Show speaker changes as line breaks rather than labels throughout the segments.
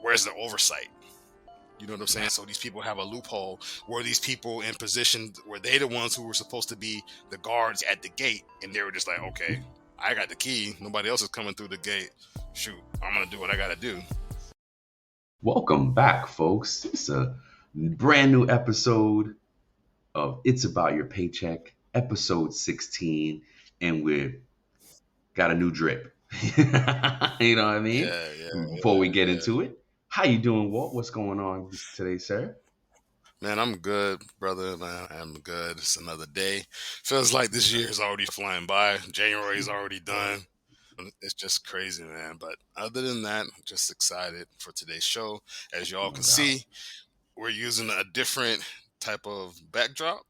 where's the oversight? You know what I'm saying? So these people have a loophole where these people in position where they the ones who were supposed to be the guards at the gate, and they were just like, okay, I got the key. Nobody else is coming through the gate. Shoot, I'm going to do what I got to do.
Welcome back, folks. It's a brand new episode of It's About Your Paycheck, episode 16, and we've got a new drip. You know what I mean? Before we get into it, how you doing, Walt? What's going on today, sir?
Man, I'm good, brother. Man, I'm good. It's another day. Feels like this year is already flying by. January is already done. It's just crazy, man. But other than that, I'm just excited for today's show. As y'all can see, we're using a different type of backdrop.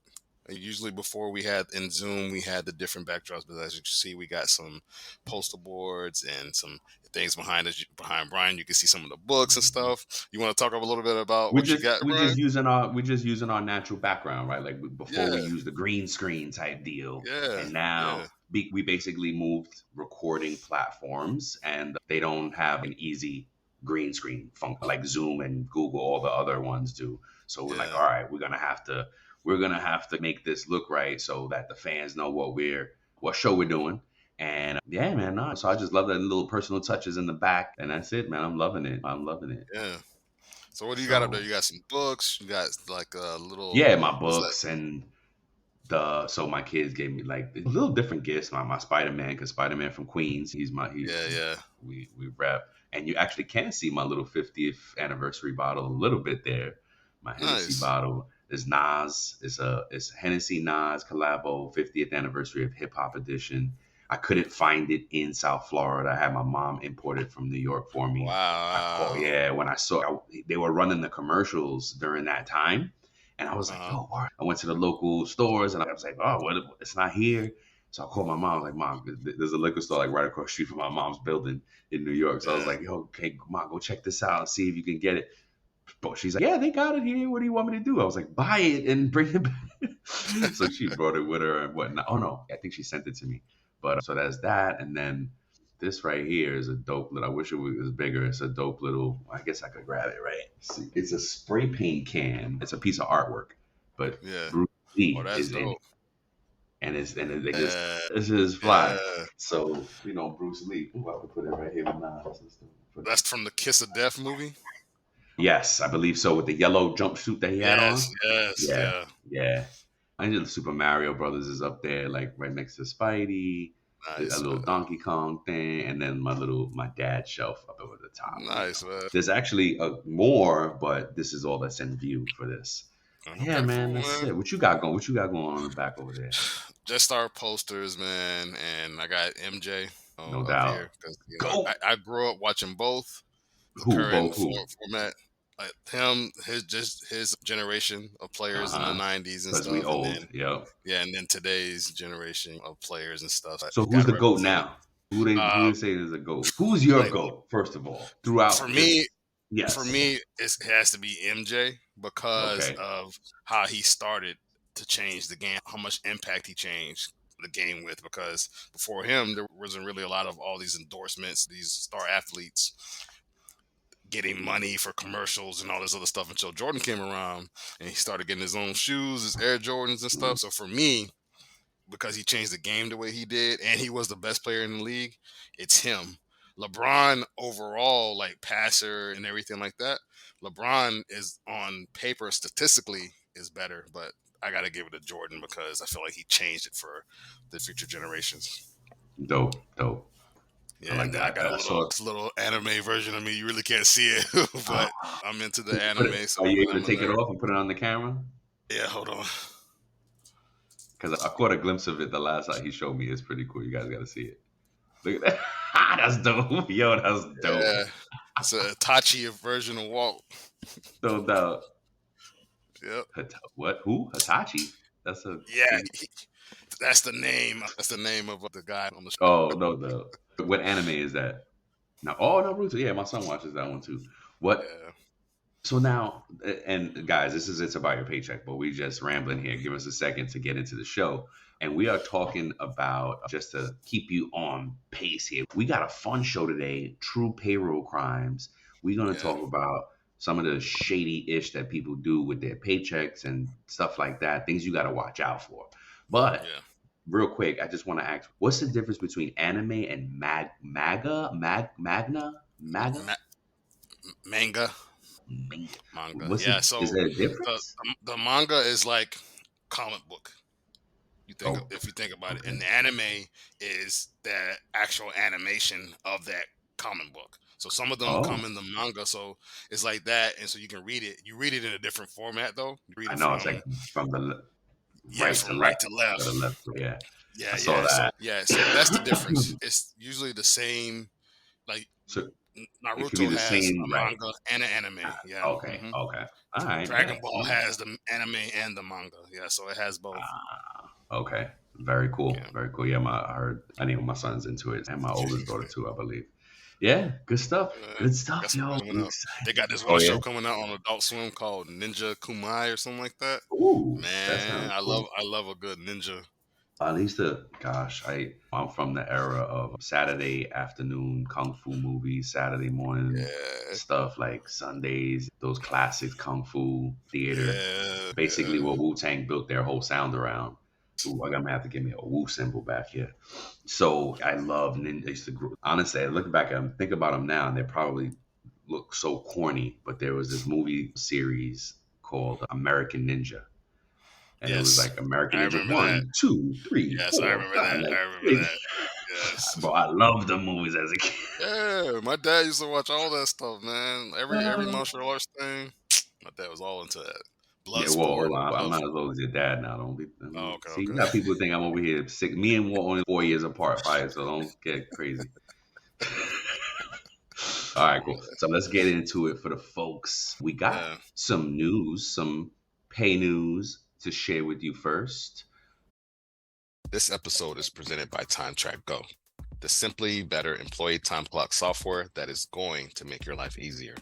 Usually before we had in Zoom, we had the different backdrops, but as you can see, we got some poster boards and some things behind us. Behind Brian, you can see some of the books and stuff. You want to talk a little bit about what you got, Brian?
We're just using our natural background, right? Like before we used the green screen type deal.
Yeah.
And now we basically moved recording platforms, and they don't have an easy green screen function like Zoom and Google, all the other ones do. So we're like, all right, we're gonna have to make this look right so that the fans know what show we're doing. And yeah, man, so I just love that little personal touches in the back, and that's it, man. I'm loving it.
Yeah. So what do you got up there? You got some books. You got like a little.
Yeah, my books and so my kids gave me like a little different gifts. My Spider-Man, because Spider-Man from Queens, we rep, and you actually can see my little 50th anniversary bottle a little bit there. My Hennessy bottle. It's Nas. It's Hennessy Nas collabo 50th anniversary of hip hop edition. I couldn't find it in South Florida. I had my mom import it from New York for me.
Wow.
When I saw they were running the commercials during that time, and I was like, oh, I went to the local stores and I was like, oh, what? It's not here. So I called my mom. I was like, Mom, there's a liquor store like right across the street from my mom's building in New York. So I was like, yo, okay, Mom, go check this out and see if you can get it. But she's like, yeah, they got it here. What do you want me to do? I was like, buy it and bring it back. So she brought it with her and whatnot. Oh, no, I think she sent it to me. But so that's that. And then this right here is a dope little, I wish it was bigger. It's a dope little, I guess I could grab it, right? See, it's a spray paint can. It's a piece of artwork. But Bruce Lee is dope. In it. And this is fly. So, Bruce Lee. Ooh, I could put it right here with Nas.
That's from the Kiss of Death movie?
Yes, I believe so, with the yellow jumpsuit that he had on.
Yes.
Yeah. I know the Super Mario Brothers is up there, like right next to Spidey. Nice, a little Donkey Kong thing, and then my dad's shelf up over the top.
Nice, man.
There's actually more, but this is all that's in view for this. Yeah, man, that's it. What you got going? What you got going on the back over there?
Just our posters, man, and I got MJ.
No doubt.
Here, I grew up watching both.
Who?
Format. Like him, his generation of players in the 90s and stuff.
We old,
and then today's generation of players and stuff.
So who's the GOAT now? Who they say is a GOAT? Who's your GOAT, first of all?
For me, it has to be MJ because of how he started to change the game, how much impact he changed the game with. Because before him, there wasn't really a lot of all these endorsements, these star athletes getting money for commercials and all this other stuff until Jordan came around and he started getting his own shoes, his Air Jordans and stuff. So for me, because he changed the game the way he did and he was the best player in the league, it's him. LeBron overall, like passer and everything like that, LeBron is on paper statistically is better, but I got to give it to Jordan because I feel like he changed it for the future generations.
Dope.
Yeah, I like that. I got a little anime version of me. You really can't see it, but I'm into the anime.
So are you able to take it off and put it on the camera?
Yeah, hold on.
Because I caught a glimpse of it the last time he showed me. It's pretty cool. You guys got to see it. Look at that. That's dope. Yo, that's dope. Yeah,
it's a Hitachi version of Walt.
No doubt.
Yep.
What? Who? Hitachi? That's a...
Yeah, that's the name. That's the name of the guy on the show.
Oh, no. What anime is that? Now, Naruto. Yeah, my son watches that one too. What? Yeah. So now, and guys, it's about your paycheck, but we just rambling here. Give us a second to get into the show. And we are talking about, just to keep you on pace here, we got a fun show today, True Payroll Crimes. We're going to
Yeah.
talk about some of the shady ish that people do with their paychecks and stuff like that, things you got to watch out for. But
Yeah.
real quick, I just want to ask, what's the difference between anime and Maga?
Ma- manga.
Manga.
Manga.
What's
Yeah.
it? Is
So
there a
the
difference?
the manga is like comic book.
Oh,
If you think about it,
okay.
and the anime is the actual animation of that comic book. So some of them come
Oh,
in the manga, so it's like that, and so you can read it. You read it in a different format though. You read
I
it
know. It's like
from
from the right to
from
left,
right to
to the
left.
left. Yeah, I
Yeah,
saw
yeah.
that.
So that's the difference. It's usually the same. Like
So it could be
Naruto
the
has
same,
a
right?
manga and an anime. Yeah.
Okay, okay. All right,
Dragon
bet.
Ball has the anime and the manga. Yeah, so it has both.
Okay, very cool,
Yeah.
very cool. Yeah, I heard. I know my son's into it, and my oldest daughter too, I believe. Yeah, good stuff. Good stuff,
Got some
yo.
coming
I'm
out.
excited.
They got this
Oh
one
yeah.
show coming out on Adult Swim called Ninja Kumai or something like that.
Ooh, that
Man,
sounds cool.
I love a good ninja.
At least the gosh, I'm from the era of Saturday afternoon kung fu movies, Saturday morning
Yeah,
stuff like Sundays, those classics kung fu theater.
yeah,
Basically,
yeah.
what Wu Tang built their whole sound around. Ooh, I'm gonna have to give me a Wu symbol back here. So I love ninja. I used to honestly, I look back at them, think about them now, and they probably look so corny. But there was this movie series called American Ninja, and it was
Yes,
like American
I
Ninja
remember that.
one, two, three,
Yes, I
four,
remember
five.
that. I
Like,
remember that. Yes.
bro, I loved the movies as a kid.
Yeah, my dad used to watch all that stuff, man. Every
Uh,
martial arts thing. My dad was all into that.
yeah, well,
Bloodsport.
hold on. I'm
Love.
not as old as your dad now.
Oh,
Don't
okay,
see. You
okay.
got people who think I'm over here sick. Me and Walt only 4 years apart, probably. So don't get crazy. All right, cool. So let's get into it for the folks. We got
Yeah.
some news, some pay news to share with you first.
This episode is presented by TrakGO, the simply better employee time clock software that is going to make your life easier.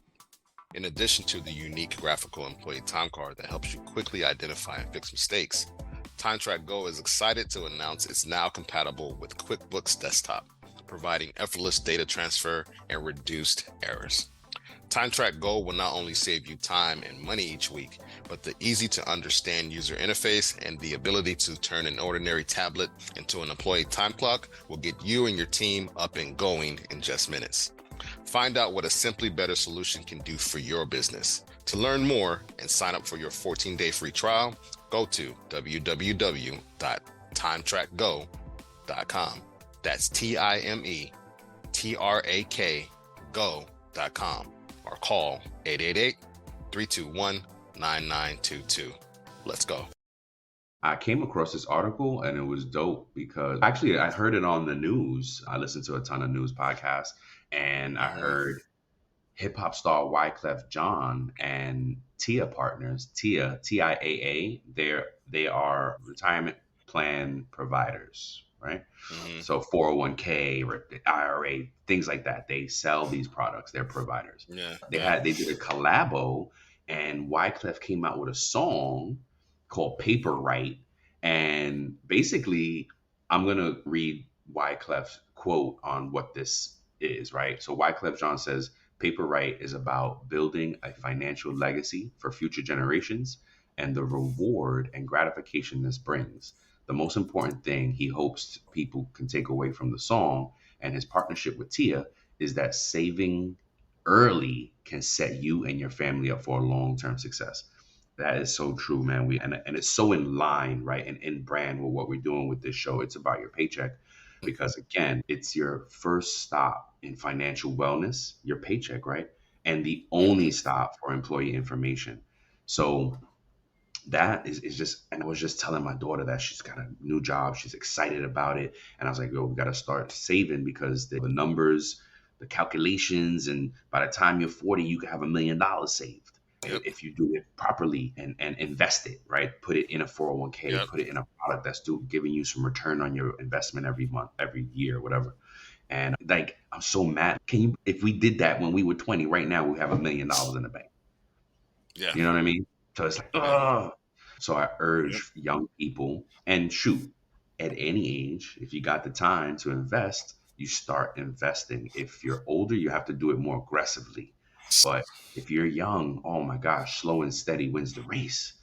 In addition to the unique graphical employee time card that helps you quickly identify and fix mistakes, TrakGO is excited to announce it's now compatible with QuickBooks Desktop, providing effortless data transfer and reduced errors. TrakGO will not only save you time and money each week, but the easy to understand user interface and the ability to turn an ordinary tablet into an employee time clock will get you and your team up and going in just minutes. Find out what a simply better solution can do for your business. To learn more and sign up for your 14-day free trial, go to www.timetrakgo.com. That's TIMETRAK go.com or call 888-321-9922. Let's go.
I came across this article and it was dope because actually I heard it on the news. I listened to a ton of news podcasts and I
Mm-hmm.
heard hip hop star Wyclef John and Tia partners, TIAA, they are retirement plan providers, right?
Mm-hmm.
So 401k, IRA, things like that. They sell these products. They're providers.
Yeah, yeah.
They did a collabo, and Wyclef came out with a song called Paper Right, and basically, I'm gonna read Wyclef's quote on what this is. Right. So Wyclef John says, "Paper Right is about building a financial legacy for future generations and the reward and gratification this brings. The most important thing he hopes people can take away from the song and his partnership with Tia is that saving early can set you and your family up for long term success." That is so true, man. And it's so in line, right, and in brand with what we're doing with this show. It's about your paycheck because again, it's your first stop in financial wellness, your paycheck, right, and the only
Mm-hmm.
stop for employee information. So that is just, and I was just telling my daughter that she's got a new job, she's excited about it, and I was like, yo, we got to start saving because the numbers, the calculations, and by the time you're 40 you can have $1 million saved
Yep.
if you do it properly and invest it, right, put it in a 401k,
Yep.
put it in a product that's still giving you some return on your investment every month, every year, whatever. And like, I'm so mad. Can you, if we did that when we were 20, right now we have $1 million in the bank.
Yeah.
You know what I mean? So it's like,
Yep.
oh. So I
Yep.
urge young people, and shoot, at any age, if you got the time to invest, you start investing. If you're older, you have to do it more aggressively. But if you're young, oh my gosh, slow and steady wins the race.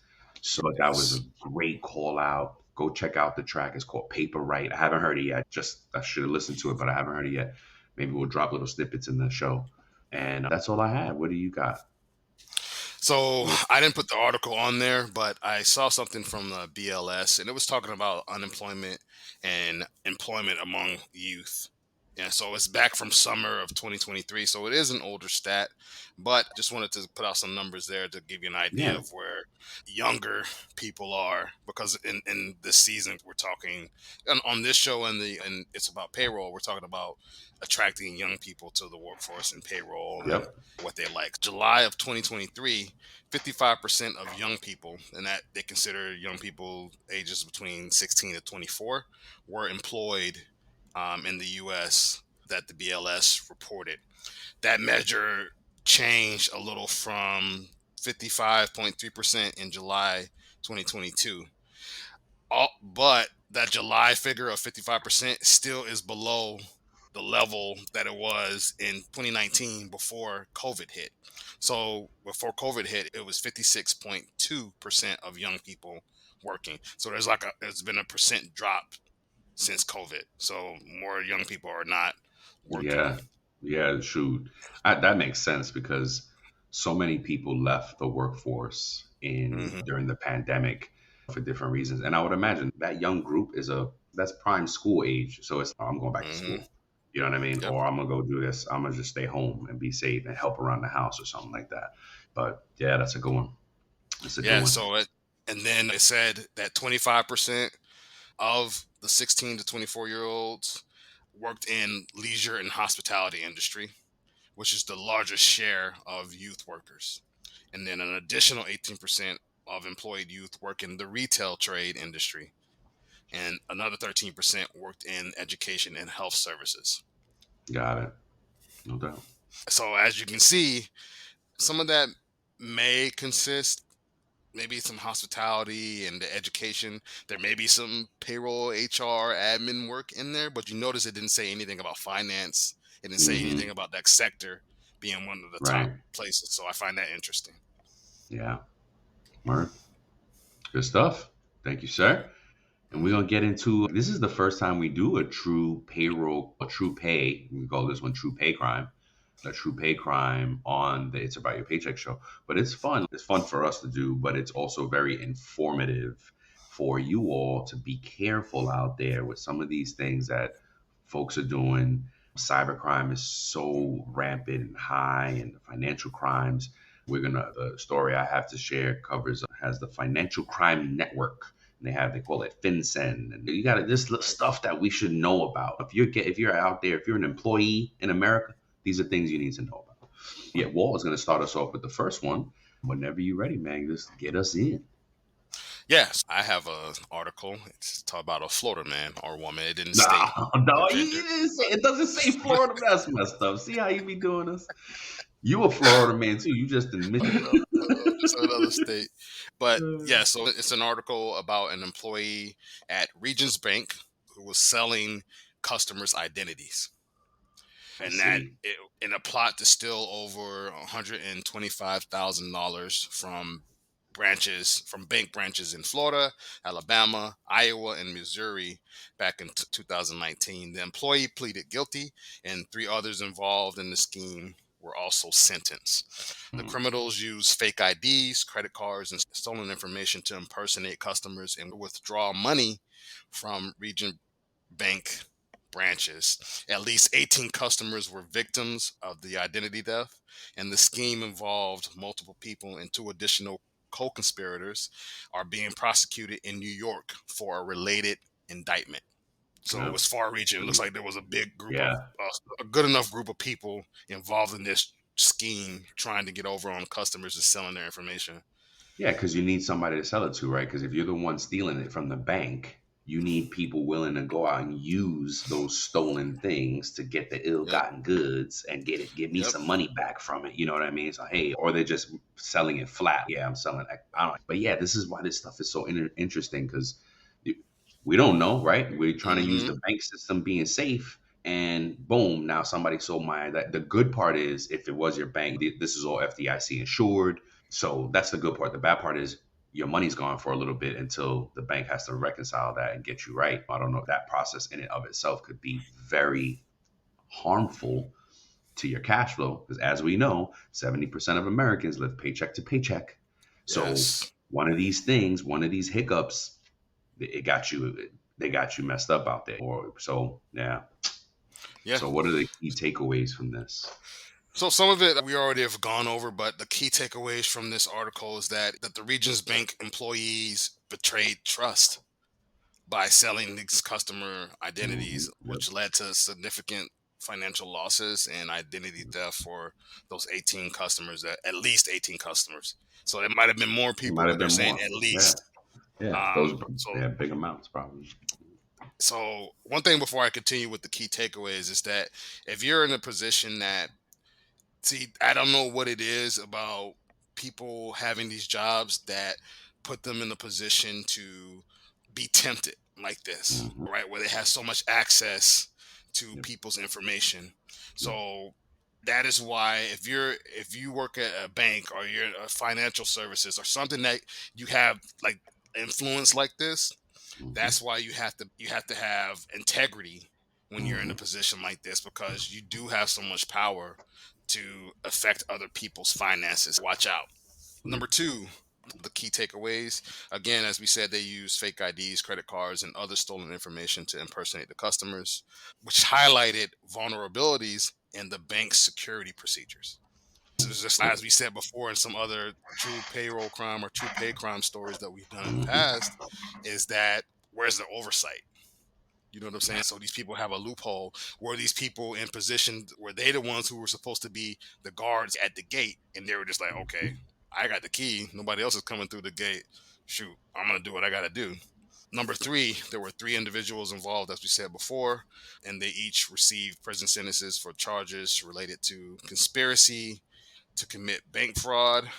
So that was a
Yes.
great call out. Go check out the track. It's called Paper Right. I haven't heard it yet. Just I should have listened to it, but I haven't heard it yet. Maybe we'll drop little snippets in the show. And that's all I had. What do you got?
So I didn't put the article on there, but I saw something from the BLS, and it was talking about unemployment and employment among youth. Yeah, so it's back from summer of 2023, so it is an older stat, but just wanted to put out some numbers there to give you an idea
Yeah.
of where younger people are, because in this season we're talking on this show and it's about payroll. We're talking about attracting young people to the workforce and payroll and
Yep.
what they like. July of 2023, 55% of young people, and that they consider young people ages between 16 to 24, were employed in the US that the BLS reported. That measure changed a little from 55.3% in July 2022. But that July figure of 55% still is below the level that it was in 2019 before COVID hit. So before COVID hit, it was 56.2% of young people working. So there's been a percent drop since COVID. So more young people are not working.
Yeah. Yeah. Shoot. That makes sense because so many people left the workforce in
Hmm.
during the pandemic for different reasons. And I would imagine that young group that's prime school age. So it's I'm going back to
Hmm.
school. You know what I mean?
Yep.
Or I'm gonna go do this. I'm gonna just stay home and be safe and help around the house or something like that. But yeah, that's a good one. That's a good
Yeah.
one.
And then it said that 25% of the 16 to 24-year olds worked in leisure and hospitality industry, which is the largest share of youth workers. And then an additional 18% of employed youth work in the retail trade industry, and another 13% worked in education and health services.
Got it. No doubt.
So as you can see, some of that may consist maybe some hospitality and the education. There may be some payroll, HR, admin work in there, but you notice it didn't say anything about finance. It didn't say anything
Hmm.
about that sector being one of the top
Right.
places. So I find that interesting.
Yeah. Word. Good stuff. Thank you, sir. And we're
Mhm.
gonna get into this is the first time we do a true payroll, a true pay. We call this one true pay crime, a true pay crime on the It's About Your Paycheck show. But it's fun. It's fun for us to do, but it's also very informative for you all to be careful out there with some of these things that folks are doing. Cybercrime is so rampant and high, and the financial crimes. The story I have to share covers has the financial crime network. And they call it FinCEN, and you got this stuff that we should know about. If you're out there, if you're an employee in America, these are things you need to know about. Yeah, Walt is going to start us off with the first one. Whenever you're ready, man, just get us in.
Yes, I have a article. It's talk about a Florida man or woman. It didn't
Nah,
state their
no,
gender.
it doesn't say Florida. That's messed up. See how you be doing us? You a Florida man too. You just in
Just another state. But
Uh,
yeah, so it's an article about an employee at Regions Bank who was selling customers' identities.
I
And
see.
in a plot to steal over $125,000 from bank branches in Florida, Alabama, Iowa, and Missouri back in 2019. The employee pleaded guilty, and three others involved in the scheme were also sentenced. The
Hmm.
criminals used fake IDs, credit cards, and stolen information to impersonate customers and withdraw money from Region Bank branches. At least 18 customers were victims of the identity theft, and the scheme involved multiple people, and two additional co conspirators are being prosecuted in New York for a related indictment. So it
Yeah.
was far reaching. It looks
Really.
like there was a big group of,
Yeah.
a good enough group of people involved in this scheme trying to get over on customers and selling their information.
Yeah, because you need somebody to sell it to, right? Because if you're the one stealing it from the bank, you need people willing to go out and use those stolen things to get the
Yep.
ill-gotten goods and give me
Yep.
some money back from it. You know what I mean? So hey, or they're just selling it flat. Yeah, I'm selling. I don't. But yeah, this is why this stuff is so interesting because we don't know, right? We're trying to use
Hmm.
the bank system being safe. and boom, now somebody sold my that. The good part is if it was your bank, this is all FDIC insured. So that's the good part. The bad part is your money's gone for a little bit until the bank has to reconcile that and get you right. I don't know if that process in and of itself could be very harmful to your cash flow because as we know, 70% of Americans live paycheck to paycheck. So
Yes.
one of these things, one of these hiccups, it got you they got you messed up out there. Or so yeah.
Yeah.
So what are the key takeaways from this?
So some of it we already have gone over, but the key takeaways from this article is that the Regions Bank employees betrayed trust by selling these customer identities,
Yep.
which led to significant financial losses and identity theft for those 18 customers, at least 18 customers. So there might have been more
It
people,
might
but
have
they're
been
saying
more.
at
Yeah.
least.
Yeah. Those
Um,
they
so
have big amounts probably.
so one thing before I continue with the key takeaways is that if you're in a position that see, I don't know what it is about people having these jobs that put them in a position to be tempted like this,
Hmm.
right? Where they have so much access to
Yep.
people's information.
Yep.
So that is why if you work at a bank or you're in a financial services or something that you have like influence like this,
Hmm.
that's why you have to have integrity when you're in a
Hmm.
position like this because you do have so much power to affect other people's finances. Watch out.
Yep.
Number two, the key takeaways. Again, as we said, they use fake IDs, credit cards, and other stolen information to impersonate the customers, which highlighted vulnerabilities in the bank's security procedures. This is just
Yep.
as we said before in some other true payroll crime or true pay crime stories that we've done in the
Hmm.
past, is that where's the oversight? You know what I'm saying? So these people have a loophole. Were these people in positions where they the ones who were supposed to be the guards at the gate, and they were just like, okay, I got the key. Nobody else is coming through the gate. Shoot, I'm gonna do what I gotta do. Number three, there were three individuals involved, as we said before, and they each received prison sentences for charges related to conspiracy to commit bank fraud,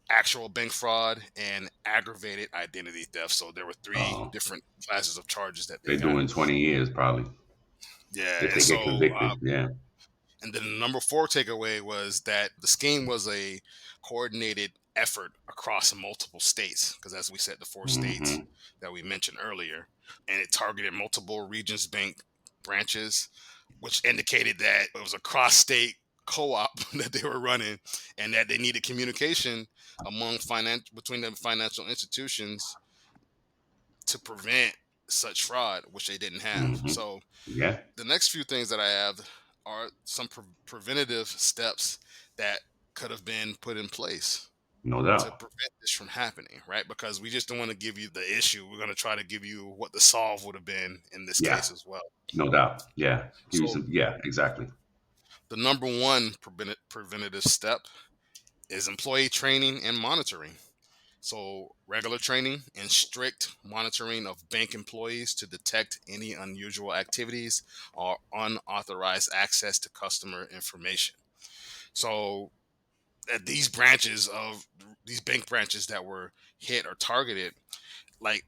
actual bank fraud, and aggravated identity theft. So there were three
Oh,
different classes of charges that they
they're
got.
doing 20 years probably
Yeah,
if
and
they get
so
convicted. Yeah.
and then the number four takeaway was that the scheme was a coordinated effort across multiple states, because as we said, the four states
Hmm.
that we mentioned earlier, and it targeted multiple Regions Bank branches, which indicated that it was a cross-state co-op that they were running, and that they needed communication between the financial institutions to prevent such fraud, which they didn't have.
Hmm.
So
Yeah.
the next few things that I have are some preventative steps that could have been put in place
No
to
doubt.
prevent this from happening, right? Because we just don't want to give you the issue. We're going to try to give you what the solve would have been in this
Yeah.
case as well.
No doubt. Yeah. Give you
So,
some. Yeah. Exactly.
the number one preventative step is employee training and monitoring. So, regular training and strict monitoring of bank employees to detect any unusual activities or unauthorized access to customer information. So, at these bank branches that were hit or targeted, like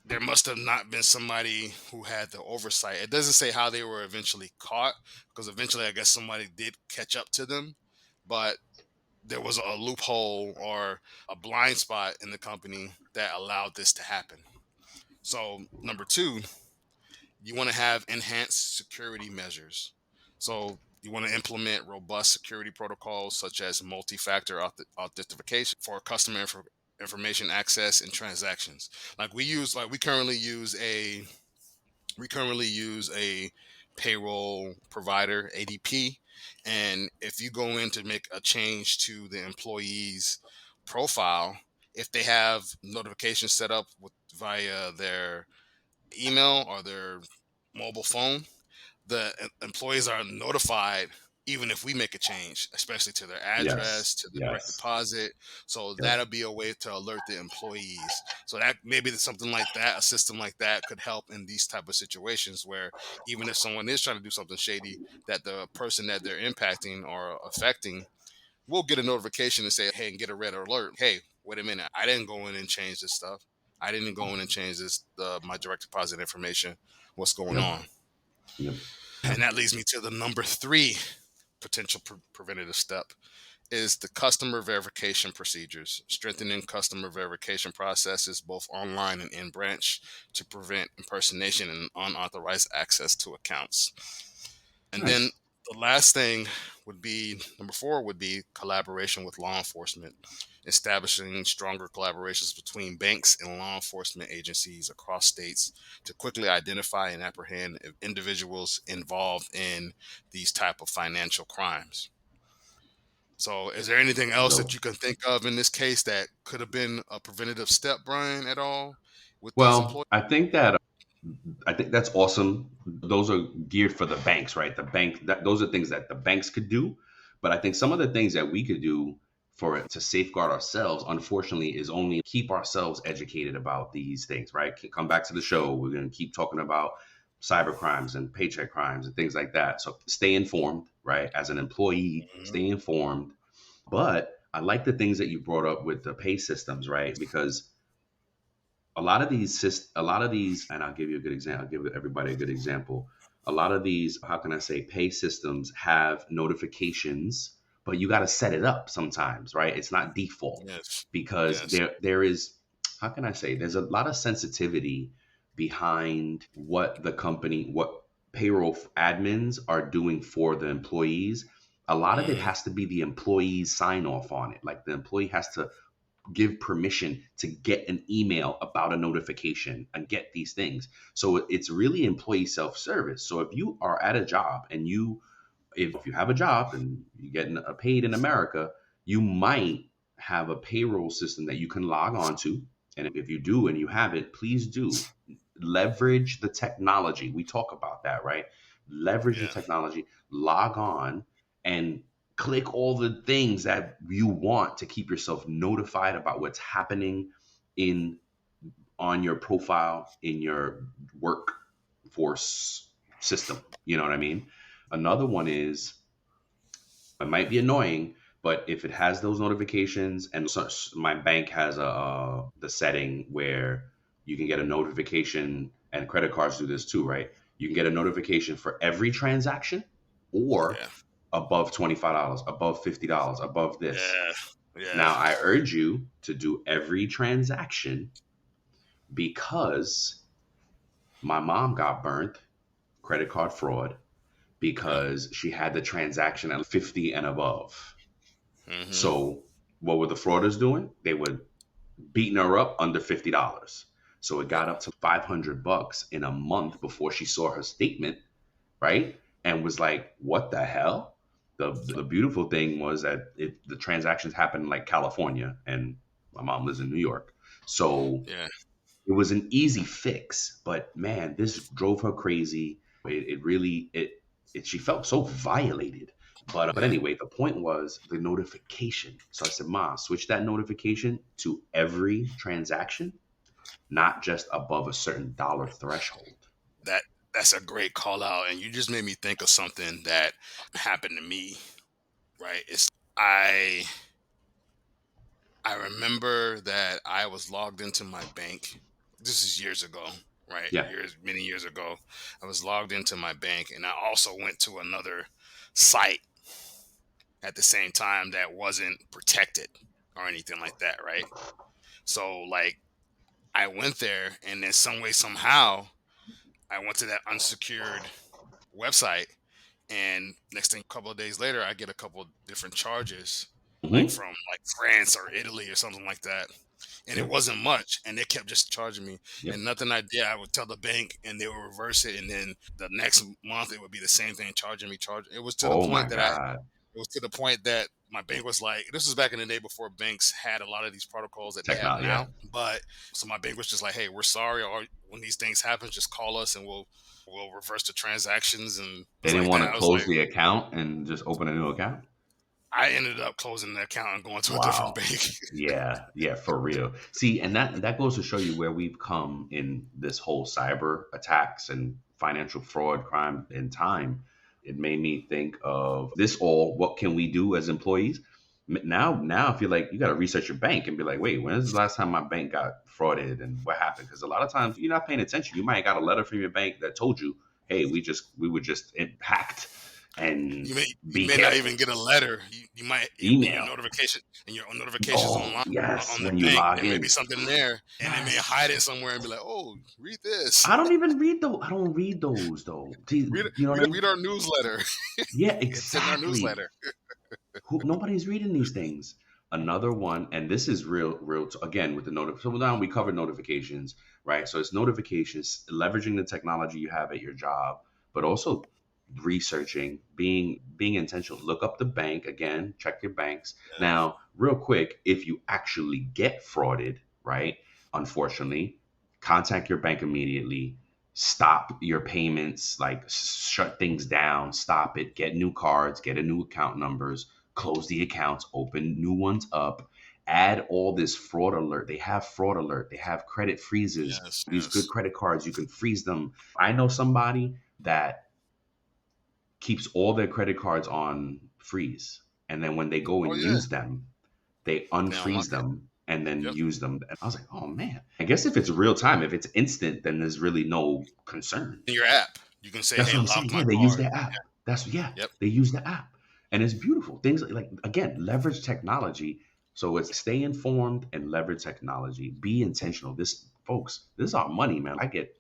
there must have not been somebody who had the oversight. It doesn't say how they were eventually caught, because eventually I guess somebody did catch up to them, but there was a loophole or a blind spot in the company that allowed this to happen. So, number two, you want to have enhanced security measures. So, you want to implement robust security protocols such as multi-factor authentication for customer information access and transactions. We currently use a payroll provider, ADP, and if you go in to make a change to the employee's profile, if they have notifications set up via their email or their mobile phone, the employees are notified even if we make a change, especially to their
Yes.
address, to the direct
Yes.
deposit. So
Yep.
that'll be a way to alert the employees. So that maybe something like that, a system like that, could help in these type of situations where even if someone is trying to do something shady, that the person that they're impacting or affecting will get a notification and say, "Hey," and get a red alert. Hey, wait a minute, I didn't go in and change this stuff. I didn't go in and change my direct deposit information. What's going
Yep.
on?
Yep.
And that leads me to the number three potential preventative step is the customer verification procedures, strengthening customer verification processes both online and in branch to prevent impersonation and unauthorized access to accounts. And then
Nice.
the last thing would be number four would be collaboration with law enforcement, establishing stronger collaborations between banks and law enforcement agencies across states to quickly identify and apprehend individuals involved in these type of financial crimes. So, is there anything else that
Go.
you can think of in this case that could have been a preventative step, Brian, at all with these
Well,
employees?
I think that's awesome. Those are geared for the banks, right? The bank that those are things that the banks could do. But I think some of the things that we could do for it to safeguard ourselves, unfortunately, is only keep ourselves educated about these things, right? Come back to the show. We're going to keep talking about cyber crimes and paycheck crimes and things like that. So stay informed, right? As an employee,
Mhm.
stay informed. But I like the things that you brought up with the pay systems, right? Because a lot of these, and I'll give you a good example. I'll give everybody a good example. A lot of these, how can I say, pay systems have notifications, but you got to set it up sometimes, right? It's not default
Yes.
because
Yes.
there is, how can I say, there's a lot of sensitivity behind what payroll admins are doing for the employees. A lot of it
Hmm.
has to be the employee's sign off on it. Like the employee has to give permission to get an email about a notification and get these things. So it's really employee self-service. So if you are at a job and if you have a job and you're getting paid in America, you might have a payroll system that you can log on to. And if you do and you have it, please do leverage the technology. We talk about that, right? Leverage the
Yeah.
technology, log on and click all the things that you want to keep yourself notified about what's happening in on your profile in your workforce system. You know what I mean? Another one is, it might be annoying, but if it has those notifications, and so, my bank has the setting where you can get a notification, and credit cards do this too, right? You can get a notification for every transaction, or
Yeah.
above $25, above $50, above this.
Yeah. Yeah.
Now, I urge you to do every transaction because my mom got burnt, credit card fraud,
Okay.
because she had the transaction at 50 and above.
Hmm.
So what were the frauders doing? They were beating her up under $50. So it got
Yep.
up to $500 in a month before she saw her statement, right? And was like, "What the hell?" The beautiful thing was that the transactions happened in like California, and my mom lives in New York, so
Yeah.
it was an easy fix. But man, this drove her crazy. It really she felt so violated. But
Yeah.
anyway, the point was the notification. So I said, "Ma, switch that notification to every transaction, not just above a certain dollar threshold."
That that's a great call out, and you just made me think of something that happened to me. Right. It's I remember that I was logged into my bank. This is years ago, right?
Yeah.
Many years ago. I was logged into my bank, and I also went to another site at the same time that wasn't protected or anything like that, right? So, like, I went there, and then some way, somehow, I went to that unsecured website, and next thing, a couple of days later, I get a couple of different charges, like
Hmm.
from like France or Italy or something like that. And it
Yep.
wasn't much, and they kept just charging me.
Yep.
And nothing I did, I would tell the bank, and they would reverse it. And then the next month, it would be the same thing, charging me. It was to the
Oh
point
my
that
God.
my bank was like, this was back in the day before banks had a lot of these protocols that they have
Technology. Yeah.
now. But so my bank was just like, hey, we're sorry, or when these things happen, just call us, and we'll reverse the transactions and
They
things
didn't
like
want
that.
to
I was
close
like,
the account and just open a new account.
I ended up closing the account and going to a different
Wow.
bank.
Yeah, yeah, for real. See, and that goes to show you where we've come in this whole cyber attacks and financial fraud crime in time. It made me think of this all. What can we do as employees? Now, I feel like you got to research your bank and be like, wait, when is the last time my bank got frauded and what happened? Because a lot of times you're not paying attention. You might have got a letter from your bank that told you, hey, we were just hacked, and
You
be
may not even
careful.
get a letter. You might in your
Email.
notification in your notifications
Oh
online
yes,
on the
when you
bank.
log
There may be
in.
something there, and they may
Yes.
hide it somewhere and be like, "Oh, read this.
I don't even read those. I don't read those though.
Read
You know what I
read
mean?
our newsletter.
Yeah,
It's in our
exactly.
newsletter."
Nobody's reading these things. Another one, and this is real. Again, with the So now we covered notifications, right? So it's notifications, leveraging the technology you have at your job, but also researching, being intentional. Look up the bank again. Check your banks. Now, real quick, if you actually get frauded, right? Unfortunately, contact your bank immediately. Stop your payments, like shut things down, stop it, get new cards, get a new account numbers, close the accounts, open new ones up, add all this fraud alert. They have fraud alert, they have credit freezes.
Yes,
These good
yes.
credit cards, you can freeze them. I know somebody that keeps all their credit cards on freeze. And then when they go
Oh
and
yeah,
use them, they
they
unfreeze
unlock it.
them and then
Yep.
use them. And I was like, oh man, I guess if it's real time, if it's instant, then there's really no concern.
In your app, you can say,
That's
"Hey,
what I'm
lock
saying.
my
Yeah, they use
card."
their app. That's yeah,
Yep.
they use the app, and it's beautiful. Things like again, leverage technology. So it's stay informed and leverage technology. Be intentional. This folks, this is our money, man. I get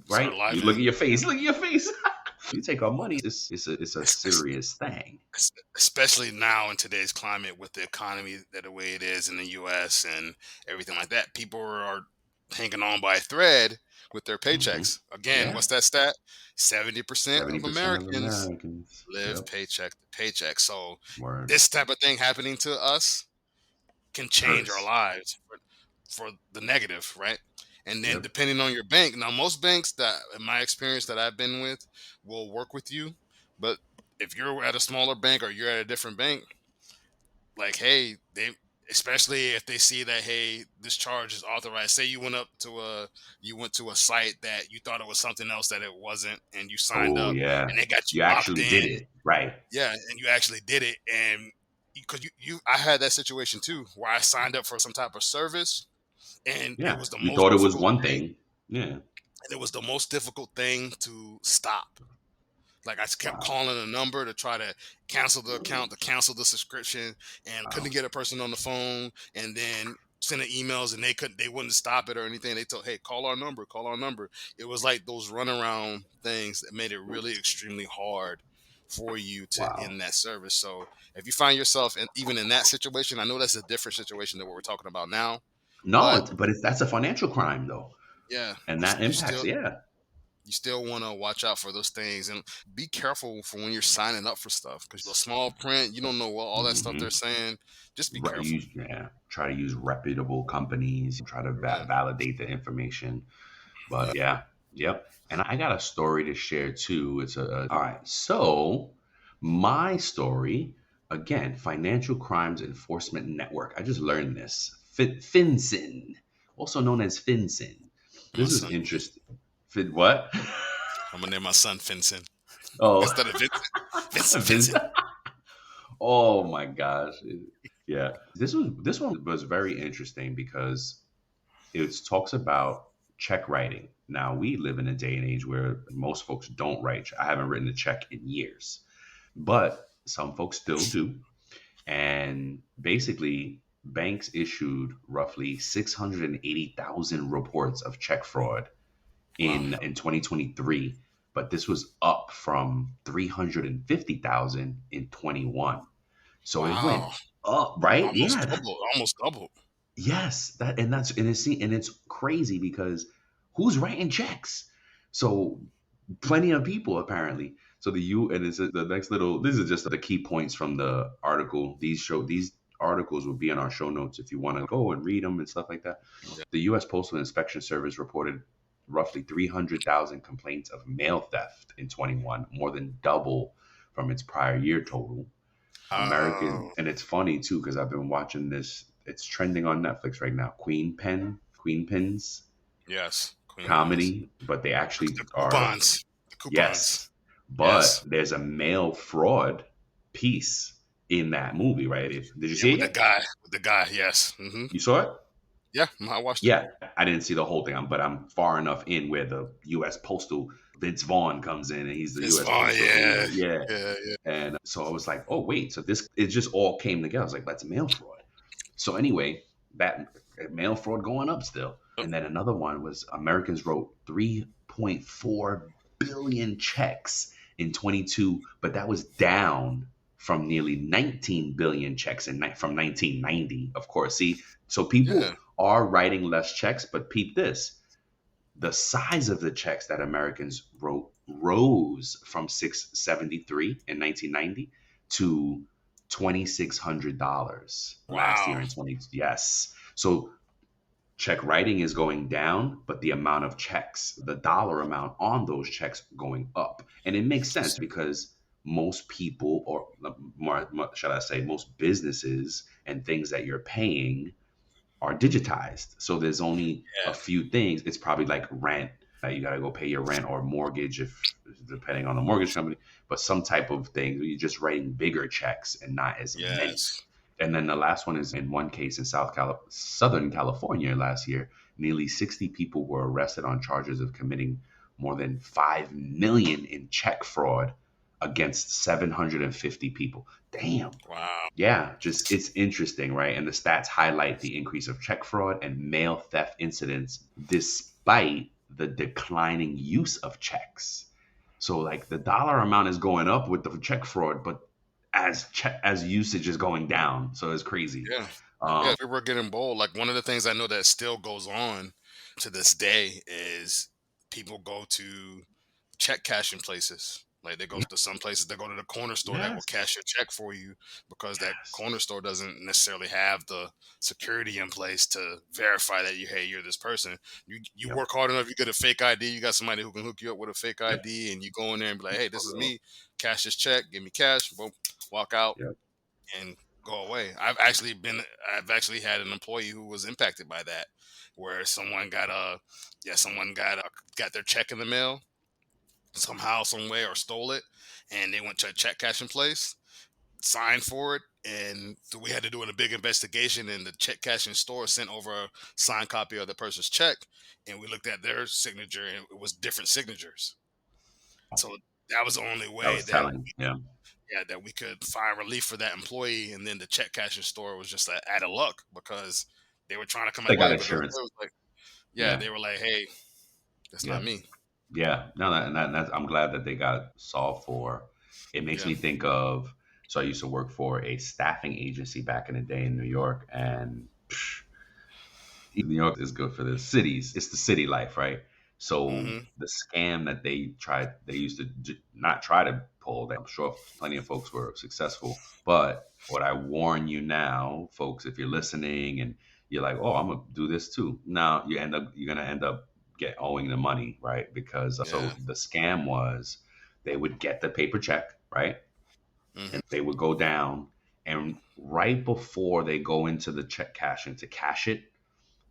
It's our
right. You look at
livelihood.
your face. Look at your face. You take our money. It's a
Es-
serious thing.
Especially now in today's climate with the economy that the way it is in the U.S. and everything like that, people are hanging on by a thread with their
Hmm.
paychecks. Again,
Yeah,
what's that stat? 70% of
70% of
Americans
Americans.
live
Yep.
paycheck to paycheck. So
Word.
this type of thing happening to us can change our
Hurts.
lives for the negative, right? And then
Yep.
depending on your bank, now most banks that, in my experience that I've been with, will work with you, but if you're at a smaller bank or you're at a different bank, like hey, they especially if they see that hey this charge is authorized. Say you went to a site that you thought it was something else that it wasn't, and you signed
Oh
up
yeah.
and they got you
You
locked
actually
in.
did it. Right.
Yeah, and you actually did it, and because I had that situation too where I signed up for some type of service, and it
Yeah.
was the
You
most
thought it was
difficult
one
thing.
thing. Yeah.
And it was the most difficult thing to stop. Like I kept
Wow.
calling a number to try to cancel the account, to cancel the subscription, and couldn't
Wow.
get a person on the phone. And then sending emails, and they wouldn't stop it or anything. They told, "Hey, call our number, call our number." It was like those runaround things that made it really extremely hard for you to
Wow.
end that service. So if you find yourself even in that situation, I know that's a different situation than what we're talking about now,
No,
but
but that's a financial crime though,
yeah,
and that
you
impacts.
still
Yeah.
you still want to watch out for those things and be careful for when you're signing up for stuff because the small print you don't know what all that stuff they're
Hmm.
saying. Just be careful.
Yeah. Try to use reputable companies. Try to
Yeah,
validate the information. But yeah. Yep. And I got a story to share too. All right. So my story again, Financial Crimes Enforcement Network. I just learned this. FinCEN, also known as FinCEN.
my
This is
son.
interesting. What?
I'm gonna name my son Vincent
Oh,
instead of Vincent. Vincent,
Vince.
Vincent.
Oh my gosh. Yeah. This one was very interesting because it talks about check writing. Now we live in a day and age where most folks don't write. I haven't written a check in years, but some folks still do. And basically, banks issued roughly 680,000 reports of check fraud
Wow,
in 2023, but this was up from 350,000 in 21. So it went
wow,
up, right?
almost
Yeah.
double, almost double.
Yes, and it's crazy because who's writing checks? So plenty of people apparently. So the next little. This is just the key points from the article. These articles will be in our show notes if you want to go and read them and stuff like that.
Yeah.
The U.S. Postal Inspection Service reported roughly 300,000 complaints of mail theft in 21, more than double from its prior year total.
Oh,
And it's funny too because I've been watching this. It's trending on Netflix right now. Queen Pins
yes, Queen Pins.
comedy, but they actually
The
are.
coupons, the
Yes,
coupons.
but
Yes,
there's a mail fraud piece in that movie, right? Did you
yeah,
see it
with the
yet?
guy, with the guy. Yes,
You saw it?
yeah, I watched it.
Yeah, I didn't see the whole thing, but I'm far enough in where the U.S. Postal Vince Vaughn comes in and he's the
It's
U.S.
fine.
Postal
Yeah.
agent. Yeah.
Yeah. Yeah.
And so I was like, oh, wait. So it just all came together. I was like, that's mail fraud. So anyway, that mail fraud going up still. And then another one was Americans wrote 3.4 billion checks in 22, but that was down from nearly 19 billion checks from 1990, of course. See, so people
Yeah.
are writing less checks, but peep this. The size of the checks that Americans wrote rose from 673 in 1990 to $2,600 last year
Wow.
in 20. Yes. So check writing is going down, but the amount of checks, the dollar amount on those checks going up. And it makes sense because most people, or more, should I say, most businesses and things that you're paying are digitized. So there's only a
Yeah.
few things. It's probably like rent. You got to go pay your rent or mortgage, if depending on the mortgage company, but some type of thing. You're just writing bigger checks and not as many.
Yes.
And then the last one is in one case in Southern California last year, nearly 60 people were arrested on charges of committing more than 5 million in check fraud against 750 people. Damn.
Wow.
Yeah, just it's interesting, right? And the stats highlight the increase of check fraud and mail theft incidents despite the declining use of checks. So like the dollar amount is going up with the check fraud, but as usage is going down. So it's crazy.
Yeah. Yeah. We're getting bold. Like one of the things I know that still goes on to this day is people go to check cashing places. Like they go
Yeah.
to some places, they go to the corner store that will
Yes.
cash your check for you because that
Yes.
corner store doesn't necessarily have the security in place to verify that you're this person. You
Yep.
work hard enough, you get a fake ID, you got somebody who can hook you up with a fake
Yep.
ID, and you go in there and be like, hey,
For
this is
real.
me, cash this check, give me cash, boom, walk out
Yep.
and go away. I've actually had an employee who was impacted by that, where someone got their check in the mail somehow, some way, or stole it, and they went to a check cashing place, signed for it, and so we had to do a big investigation. And the check cashing store sent over a signed copy of the person's check, and we looked at their signature, and it was different signatures. So that was the only
That
way
was telling. Yeah.
that we could find relief for that employee. And then the check cashing store was just out of luck because they were trying to come
They got
away, but the
insurance.
employee was like, yeah,
Yeah.
they were like, hey, that's
Yeah.
not me.
Yeah, no, that's, I'm glad that they got solved for. It makes
Yeah.
me think of, so I used to work for a staffing agency back in the day in New York, and New York is good for the cities. It's the city life, right? So
Hmm.
the scam that they used to not try to pull. I'm sure plenty of folks were successful, but what I warn you now, folks, if you're listening and you're like, oh, I'm gonna do this too. Now you're gonna end up get owing the money, right? Because
Yeah.
so the scam was they would get the paper check, right?
Hmm.
And they would go down, and right before they go into the check cashing to cash it,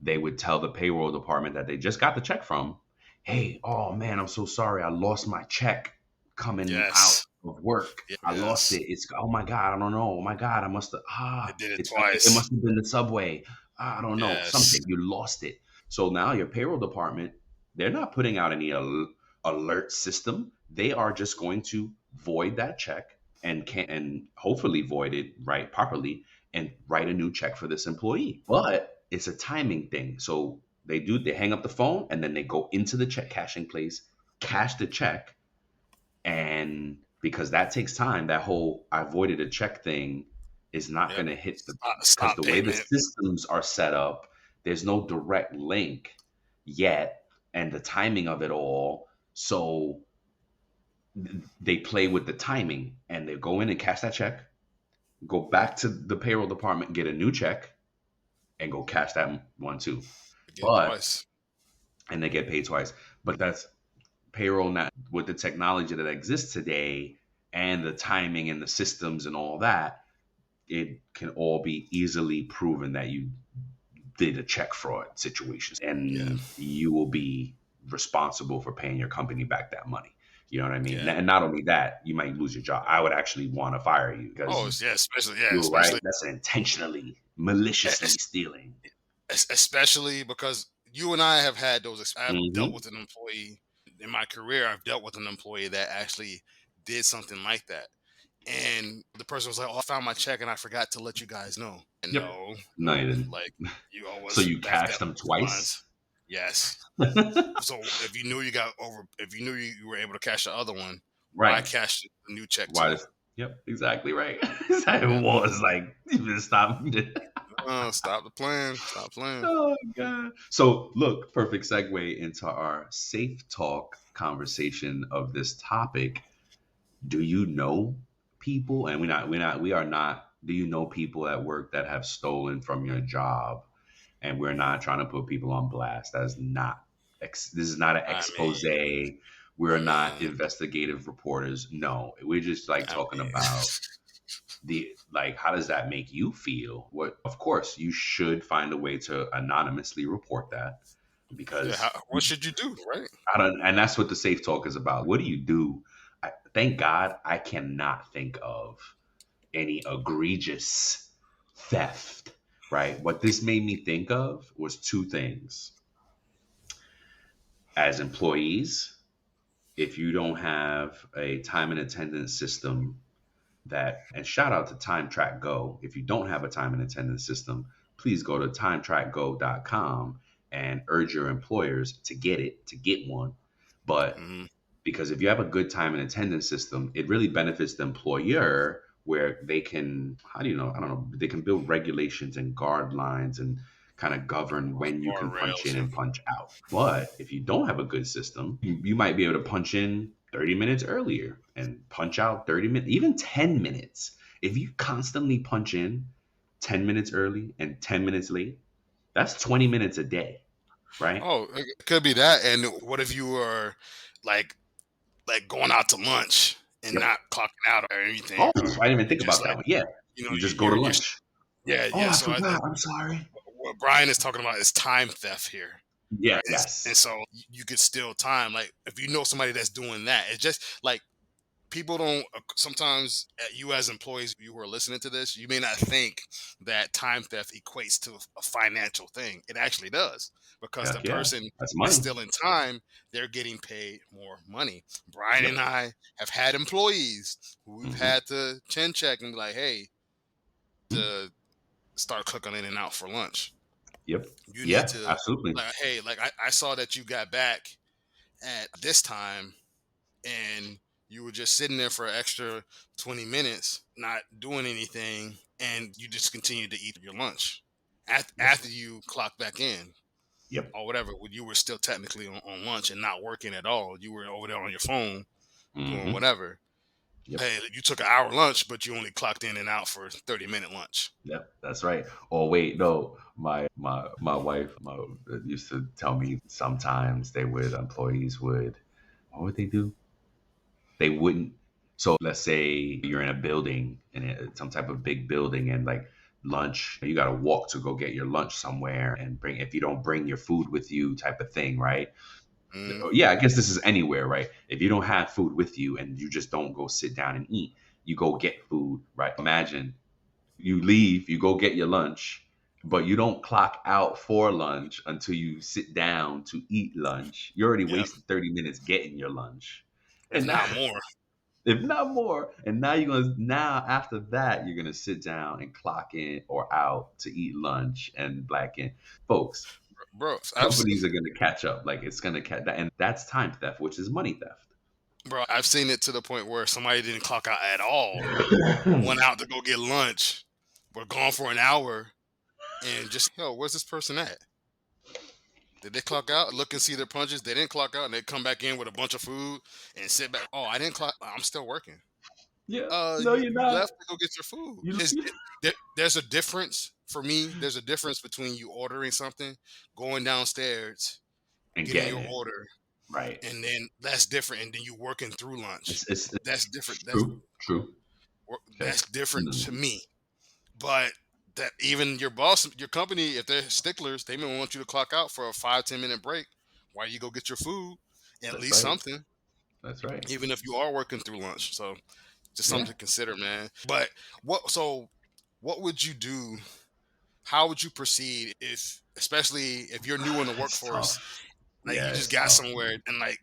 they would tell the payroll department that they just got the check from, hey, oh man, I'm so sorry. I lost my check coming out
Yes.
of work. I lost
Yes.
it. It's, oh my God, I don't know. Oh my God, I must have,
It did it
it
twice.
must have been the subway. I don't know.
Yes.
Something. You lost it. So now your payroll department, they're not putting out any alert system. They are just going to void that check and hopefully void it right properly and write a new check for this employee. But it's a timing thing. So they hang up the phone and then they go into the check cashing place, cash the check, and because that takes time, that whole I voided a check thing is not
Yep.
going to hit the because
Stop
the way the
payment.
systems are set up, there's no direct link yet, and the timing of it all. So they play with the timing and they go in and cash that check, go back to the payroll department, get a new check, and go cash that one too.
Get it
But
twice.
and they get paid twice. But that's payroll now with the technology that exists today and the timing and the systems and all that, it can all be easily proven that you did a check fraud situation
Yeah.
and you will be responsible for paying your company back that money. You know what I mean?
Yeah.
And not only that, you might lose your job. I would actually want to fire you
Oh,
because
yeah,
you're right.
especially
That's intentionally,
es-
maliciously stealing.
especially because you and I have had those. I've dealt
Hmm.
with an employee. in my career, I've dealt with an employee that actually did something like that. And the person was like, "Oh, I found my check and I forgot to let you guys know." And
Yep.
no,
No, you
no,
didn't.
like you
So
always
you
that
cashed them
was the
twice?
lines. Yes. So if you knew if you knew you were able to cash the other one, why
Right.
cash the new check
Why
too?
does Yep, exactly right. It
Yeah.
was like, you just stop.
Oh, stop the plan. Stop playing.
Oh god. So look, perfect segue into our safe talk conversation of this topic. Do you know people, and we are not, do you know people at work that have stolen from your job? And we're not trying to put people on blast. That is not this is not an
I
expose.
mean,
We're
I
not
mean,
investigative reporters. No, we're just like
I
talking
mean,
about the, like, how does that make you feel? What, of course you should find a way to anonymously report that,
yeah.
because
What should you do, right?
I don't, and that's what the safe talk is about. What do you do? Thank God I cannot think of any egregious theft, right? What this made me think of was two things. As employees, if you don't have a time and attendance system that, and shout out to TrakGO, if you don't have a time and attendance system, please go to TrakGo.com and urge your employers to get one. But
Mm-hmm.
because if you have a good time and attendance system, it really benefits the employer, where they can, how do you know? I don't know. They can build regulations and guidelines and kind of govern when you can punch
Guardrails.
in
Yeah.
and punch out. But if you don't have a good system, you might be able to punch in 30 minutes earlier and punch out 30 minutes, even 10 minutes. If you constantly punch in 10 minutes early and 10 minutes late, that's 20 minutes a day, right?
Oh, it could be that. And what if you were like going out to lunch and
Yep.
not clocking out or anything,
Oh,
or
I didn't even
you
think
just
about that one. Yeah. You just go to
you're
lunch.
yeah,
Oh,
yeah.
I
So
forgot. I'm sorry.
what Brian is talking about is time theft here,
Yeah,
right? And
yes.
so you could steal time. Like if you know somebody that's doing that, it's just like people don't sometimes you as employees, you who are listening to this, you may not think that time theft equates to a financial thing. It actually does, because the
Heck yeah.
person
That's
that's
money.
stealing time, they're getting paid more money. Brian and
Yep.
I have had employees who we've
Hmm.
had to chin check and be like, hey, to start cooking in and out for lunch,
Yep.
you need
Yeah,
to,
absolutely.
like, hey, like I saw that you got back at this time and you were just sitting there for an extra 20 minutes not doing anything, and you just continued to eat your lunch
Yep.
after you clocked back in
Yep.
or whatever, when you were still technically on lunch and not working at all. You were over there on your phone doing
Hmm.
whatever.
Yep.
Hey, you took an hour lunch but you only clocked in and out for 30-minute lunch.
Yep. That's right. Oh wait, no. My wife used to tell me sometimes employees would, what would they do? They wouldn't. So let's say you're in a building, some type of big building, and like lunch, you got to walk to go get your lunch somewhere and bring, if you don't bring your food with you, type of thing, right?
Mm,
Yeah, I guess this is anywhere, right? If you don't have food with you and you just don't go sit down and eat, you go get food, right? Imagine you leave, you go get your lunch, but you don't clock out for lunch until you sit down to eat lunch. You already
yeah,
wasted 30 minutes getting your lunch.
if
And now,
not more.
if not more. And now after that, you're gonna sit down and clock in or out to eat lunch and black in. Folks,
Bro,
companies are gonna catch up. Like, it's gonna catch that, and that's time theft, which is money theft.
I've seen it to the point where somebody didn't clock out at all, went out to go get lunch, were gone for an hour, and just, yo, where's this person at? Did they clock out? Look and see their punches. They didn't clock out, and they come back in with a bunch of food and sit back. Oh, I didn't clock. I'm still working.
Yeah, no, you're
You
not.
left to go get your food.
You,
There's a difference for me. There's a difference between you ordering something, going downstairs,
and
getting
getting
your
it
order,
right.
and then that's different. And then you working through lunch. That's
It's
different.
true, true. Okay.
That's different to
Mm,
me. But that even your boss, your company, if they're sticklers, they may want you to clock out for a 5-10 minute break while you go get your food, at
that's
least
right.
something,
That's right.
even if you are working through lunch. So just something
Yeah.
to consider, man. But what would you do? How would you proceed if, especially if you're new in the
It's
workforce,
tough.
like
Yeah,
you just
it's
got
tough,
somewhere
man.
and like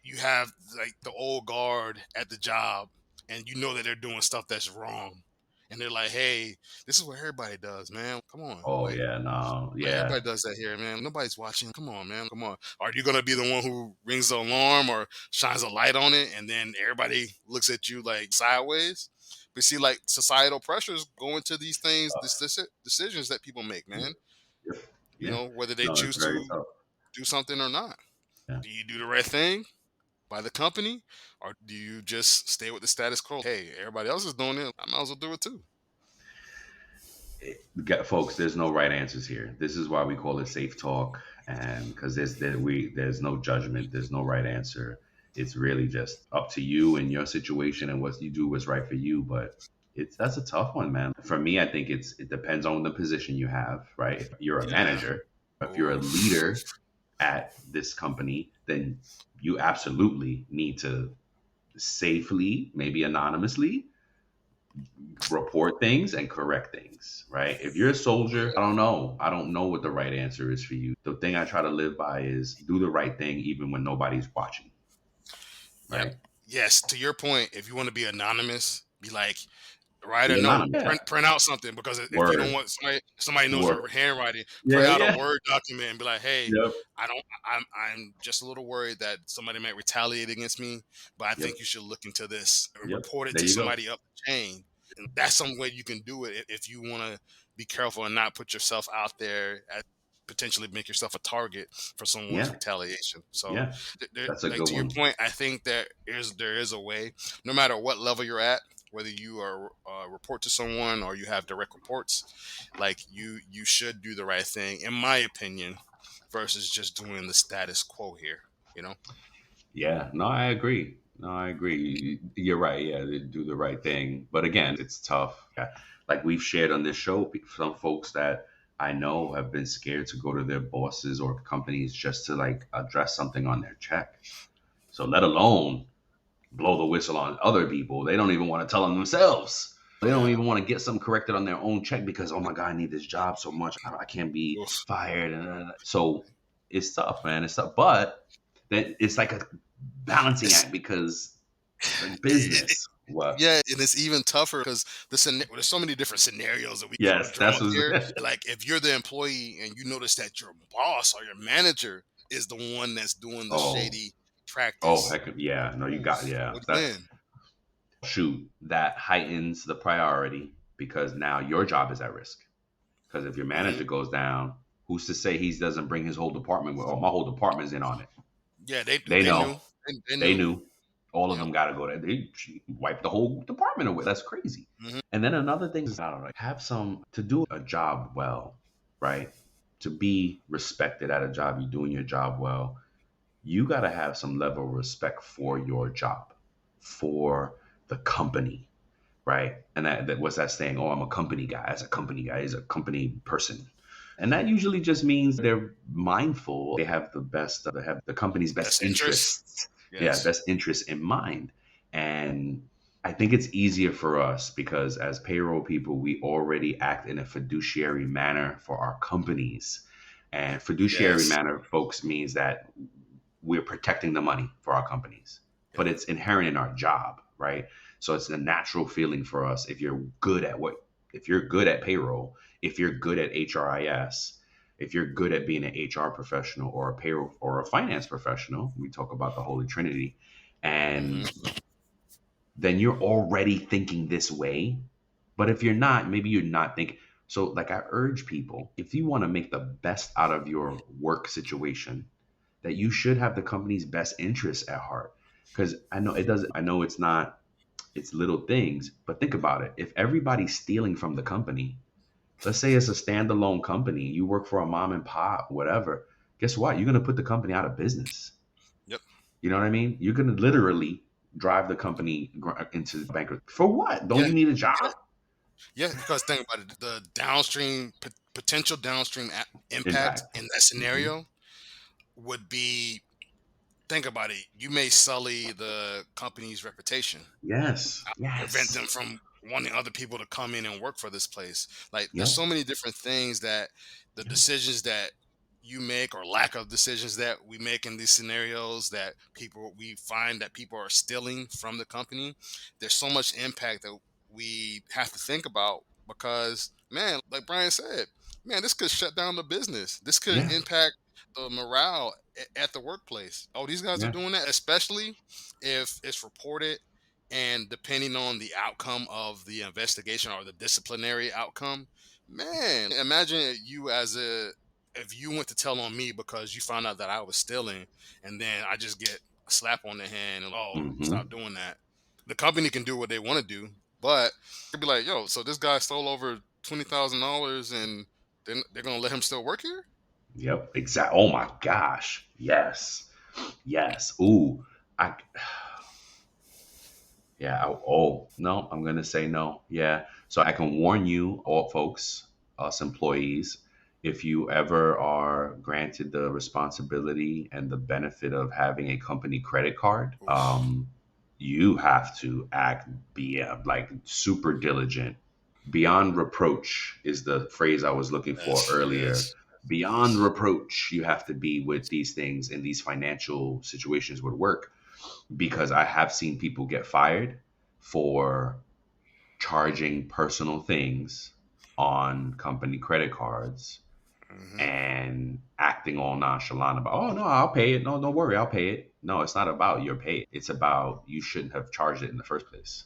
you have like the old guard at the job, and you know that they're doing stuff that's wrong, and they're like, "Hey, this is what everybody does, man. Come on,
Oh yeah, no,
like
yeah.
everybody does that here, man. Nobody's watching. Come on, man. Come on. Are you gonna be the one who rings the alarm or shines a light on it, and then everybody looks at you like sideways?" But see, like societal pressures go into these things, decisions that people make,
Yeah,
man.
yeah,
You
yeah.
know, whether they
No, it's
choose
very
to
tough.
do something or not.
Yeah.
Do you do the right thing by the company, or do you just stay with the status quo? Hey, everybody else is doing it. I might as well do it too.
Folks, there's no right answers here. This is why we call it safe talk, and because there's no judgment, there's no right answer. It's really just up to you and your situation and what you do what's right for you. But it's that's a tough one, man. For me, I think it depends on the position you have, right? If you're a
Yeah.
manager, if you're a
Oh,
leader at this company, then you absolutely need to safely, maybe anonymously, report things and correct things, right? If you're a soldier, I don't know. I don't know what the right answer is for you. The thing I try to live by is do the right thing even when nobody's watching,
yep.
right?
Yes. To your point, if you want to be anonymous, be like, write
Be
a note,
anonymous. Yeah.
print out something, because if you don't
Word.
want somebody knows
Word.
your handwriting, print
Yeah,
out a
yeah.
Word document and be like, hey,
Yep.
I don't I'm just a little worried that somebody might retaliate against me, but I
Yep.
think you should look into this and
Yep.
report it
There
to
you go.
somebody up the chain. And that's some way you can do it if you want to be careful and not put yourself out there at potentially make yourself a target for someone's
Yeah.
retaliation. So
Yeah. That's a
like
good
to your
one.
point, I think there is a way, no matter what level you're at, whether you are report to someone or you have direct reports, like you should do the right thing, in my opinion, versus just doing the status quo here. You know.
Yeah, no, I agree. No, I agree. You're right. Yeah, they do the right thing. But again, it's tough. Yeah. Like we've shared on this show, some folks that I know have been scared to go to their bosses or companies just to like address something on their check. So let alone blow the whistle on other people. They don't even want to tell them themselves. They don't
Yeah.
even want to get something corrected on their own check because, oh my God, I need this job so much. I can't be
Oof.
fired. So it's tough, man. It's tough. But then it's like a balancing
It's
act because like
it,
business. What?
yeah, and it's even tougher because there's so many different scenarios that we could
Yes,
drum
that's
up
what.
here. Like if you're the employee and you notice that your boss or your manager is the one that's doing the
Oh,
shady
oh,
practice,
heck, yeah. No, you got,
oof,
yeah.
what do you
That
win?
shoot that heightens the priority because now your job is at risk. Because if your
Hmm.
manager goes down, who's to say he doesn't bring his whole department? With, oh, my whole department's in on it.
Yeah,
They
they knew,
know.
they
They
knew.
knew. All of
Yep.
them got to go there. They wiped the whole department away. That's crazy.
Hmm.
And then another thing is, I don't know, have some to do a job well, right? To be respected at a job, you're doing your job well. You got to have some level of respect for your job, for the company, right? And that what's that saying? Oh, I'm a company guy. As a company guy, he's a company person. And that usually just means they're mindful. They have the company's best
Best interest.
interests. Yeah,
Yes.
best interests in mind. And I think it's easier for us because as payroll people, we already act in a fiduciary manner for our companies. And fiduciary
Yes.
manner, folks, means that we're protecting the money for our companies,
Yep.
but it's inherent in our job, right? So it's a natural feeling for us if you're good at payroll, if you're good at HRIS, if you're good at being an HR professional or a payroll or a finance professional, we talk about the Holy Trinity,
Hmm.
and then you're already thinking this way. But if you're not, maybe you're not thinking. So, like, I urge people, if you want to make the best out of your work situation, that you should have the company's best interests at heart. Because I know it's not, it's little things, but think about it. If everybody's stealing from the company, let's say it's a standalone company, you work for a mom and pop, whatever, guess what? You're going to put the company out of business.
Yep.
You know what I mean? You're going to literally drive the company into bankruptcy. For what? Don't
Yeah.
you need a job?
Yeah, because think about it, the downstream potential downstream impact
Impact.
in that
Hmm.
scenario would be, think about it, you may sully the company's reputation,
Yes.
prevent
Yes.
them from wanting other people to come in and work for this place. Like there's
Yep.
so many different things that the decisions that you make or lack of decisions that we make in these scenarios that we find that people are stealing from the company, there's so much impact that we have to think about because, man, like Brian said, man, this could shut down the business. This could
Yeah.
impact the morale at the workplace. Oh, these guys are
Yeah.
doing that, especially if it's reported, and depending on the outcome of the investigation or the disciplinary outcome. Man, imagine you as a if you went to tell on me because you found out that I was stealing, and then I just get a slap on the hand and, oh, stop
Hmm.
doing that. The company can do what they want to do, but they'd be like, yo, so this guy stole over $20,000, and then they're gonna let him still work here?
Yep. Exactly. Oh my gosh. Yes. Yes. Ooh. I. Yeah. Oh no. I'm gonna say no. Yeah. So I can warn you, all folks, us employees, if you ever are granted the responsibility and the benefit of having a company credit card,
Oof.
you have to act be like super diligent. Beyond reproach is the phrase I was looking for
Yes,
earlier.
yes,
Beyond
yes.
reproach, you have to be with these things in these financial situations with work, because I have seen people get fired for charging personal things on company credit cards
Hmm.
and acting all nonchalant about, oh no, I'll pay it. No, don't worry, I'll pay it. No, it's not about your pay. It's about you shouldn't have charged it in the first place.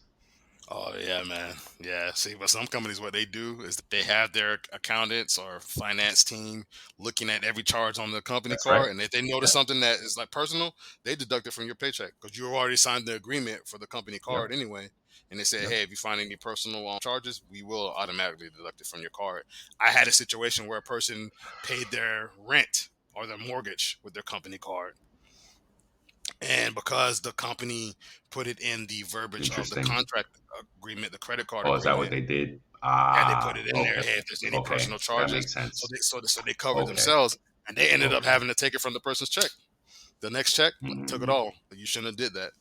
Oh yeah, man. Yeah. See, but some companies, what they do is they have their accountants or finance team looking at every charge on the company
That's right.
card, and if they notice
Yep.
something that is like personal, they deduct it from your paycheck because you already signed the agreement for the company card
Yep.
anyway. And they say,
Yep.
hey, if you find any personal charges, we will automatically deduct it from your card. I had a situation where a person paid their rent or their mortgage with their company card, and because the company put it in the verbiage of the
Interesting.
contract agreement, the credit card
Oh, is that what
agreement,
they did?
yeah, they put
Ah,
it in there.
okay.
Hey, if there's any
Okay.
personal
That
charges,
makes sense.
so they covered
Okay.
themselves, and they ended up
Okay.
having to take it from the person's check. The next check took it
Mm.
all. You shouldn't have did that.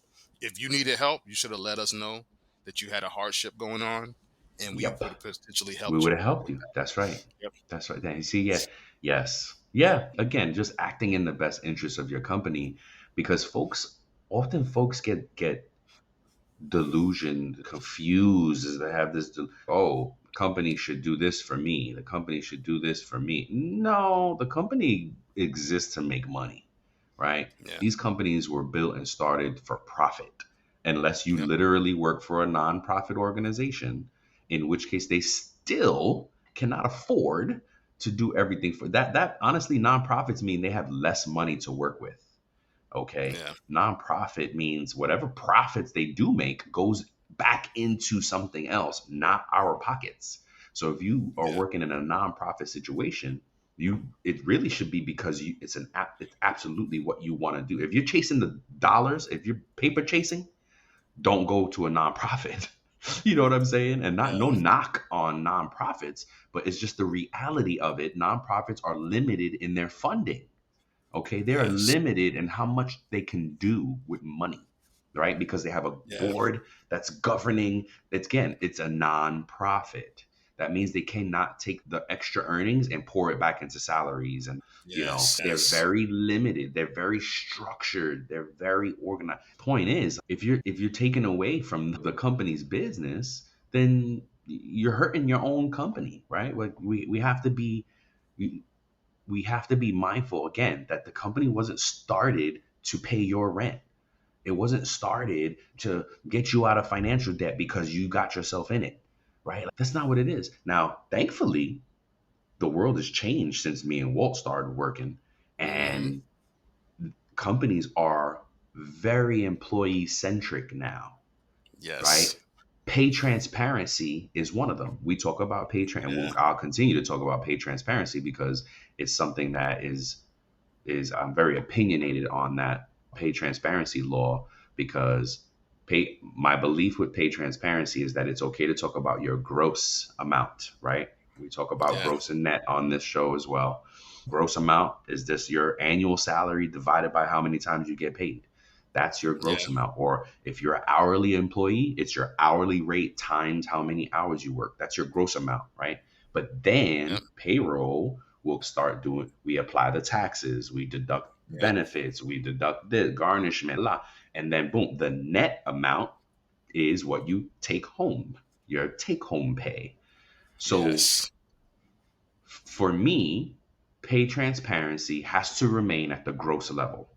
If you needed help, you should have let us know that you had a hardship going on, and we
Yep.
would have potentially
We
helped
would
you
have helped
with
you.
that.
That's right.
Yep.
That's right. Then you see, yeah, yes, yeah. Again, just acting in the best interest of your company, because folks get delusion, confused, as they have this. Oh, company should do this for me. The company should do this for me. No, the company exists to make money, right?
Yeah.
These companies were built and started for profit, unless you
Yep.
literally work for a nonprofit organization, in which case they still cannot afford to do everything for that. That honestly, nonprofits mean they have less money to work with. Okay.
Yeah.
Nonprofit means whatever profits they do make goes back into something else, not our pockets. So if you are
Yeah.
working in a nonprofit situation, it really should be because it's absolutely what you want to do. If you're chasing the dollars, if you're paper chasing, don't go to a nonprofit. You know what I'm saying? And not no
Yeah.
knock on nonprofits, but it's just the reality of it. Nonprofits are limited in their funding. Okay, they are
Yes.
limited in how much they can do with money, right? Because they have a
Yeah.
board that's governing. It's a nonprofit. That means they cannot take the extra earnings and pour it back into salaries. And
Yes.
they're
Yes.
very limited. They're very structured. They're very organized. Point is, if you're taken away from the company's business, then you're hurting your own company, right? Like we have to be we have to be mindful again that the company wasn't started to pay your rent. It wasn't started to get you out of financial debt because you got yourself in it, right? Like, that's not what it is. Now, thankfully, the world has changed since me and Walt started working,
Hmm.
and companies are very employee centric now, right?
Yes.
Pay transparency is one of them. We talk about and
Yeah.
I'll continue to talk about pay transparency because it's something that is I'm very opinionated on that pay transparency law, because my belief with pay transparency is that it's okay to talk about your gross amount, right? We talk about
Yeah.
gross and net on this show as well. Gross amount is just your annual salary divided by how many times you get paid. That's your
Yeah.
gross amount. Or if you're an hourly employee, it's your hourly rate times how many hours you work. That's your gross amount, right? But
Yep.
then payroll we'll start doing, we apply the taxes, we deduct benefits, we deduct the garnishment, blah, and then boom, the net amount is what you take home, your take home pay. So
Yes.
for me, pay transparency has to remain at the gross level.